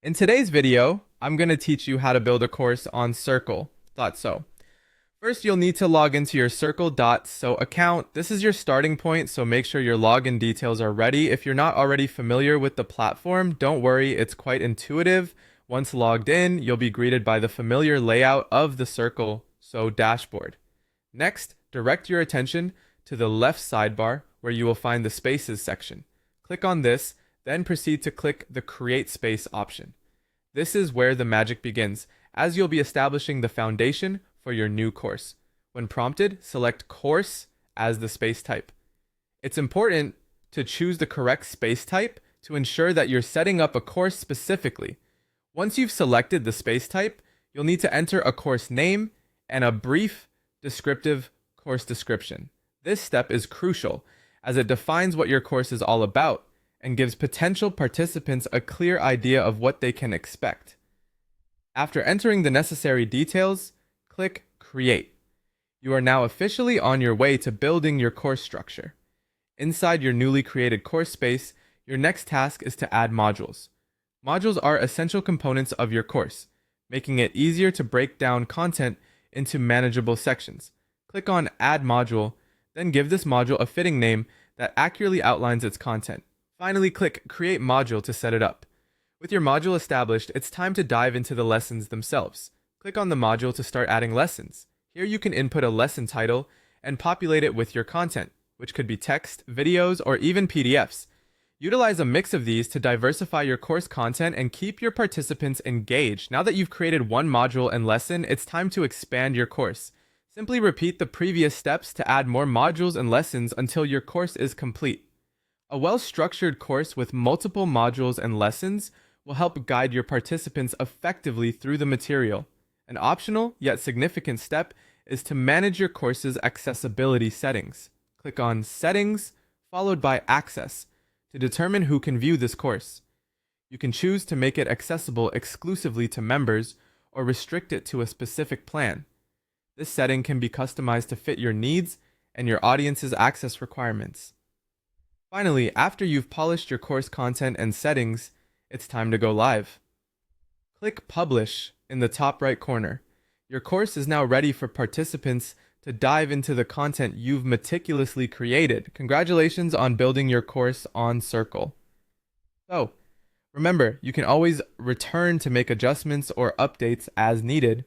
In today's video, I'm going to teach you how to build a course on Circle.so. First, you'll need to log into your Circle.so account. This is your starting point, so make sure your login details are ready. If you're not already familiar with the platform, don't worry, it's quite intuitive. Once logged in, you'll be greeted by the familiar layout of the Circle.so dashboard. Next, direct your attention to the left sidebar where you will find the Spaces section. Click on this, then proceed to click the Create Space option. This is where the magic begins, as you'll be establishing the foundation for your new course. When prompted, select Course as the space type. It's important to choose the correct space type to ensure that you're setting up a course specifically. Once you've selected the space type, you'll need to enter a course name and a brief, descriptive course description. This step is crucial, as it defines what your course is all about and gives potential participants a clear idea of what they can expect. After entering the necessary details, click Create. You are now officially on your way to building your course structure. Inside your newly created course space, your next task is to add modules. Modules are essential components of your course, making it easier to break down content into manageable sections. Click on Add Module, then give this module a fitting name that accurately outlines its content. Finally, click Create Module to set it up. With your module established, it's time to dive into the lessons themselves. Click on the module to start adding lessons. Here you can input a lesson title and populate it with your content, which could be text, videos, or even PDFs. Utilize a mix of these to diversify your course content and keep your participants engaged. Now that you've created one module and lesson, it's time to expand your course. Simply repeat the previous steps to add more modules and lessons until your course is complete. A well-structured course with multiple modules and lessons will help guide your participants effectively through the material. An optional yet significant step is to manage your course's accessibility settings. Click on Settings, followed by Access, to determine who can view this course. You can choose to make it accessible exclusively to members or restrict it to a specific plan. This setting can be customized to fit your needs and your audience's access requirements. Finally, after you've polished your course content and settings, it's time to go live. Click Publish in the top right corner. Your course is now ready for participants to dive into the content you've meticulously created. Congratulations on building your course on Circle. So, remember, you can always return to make adjustments or updates as needed.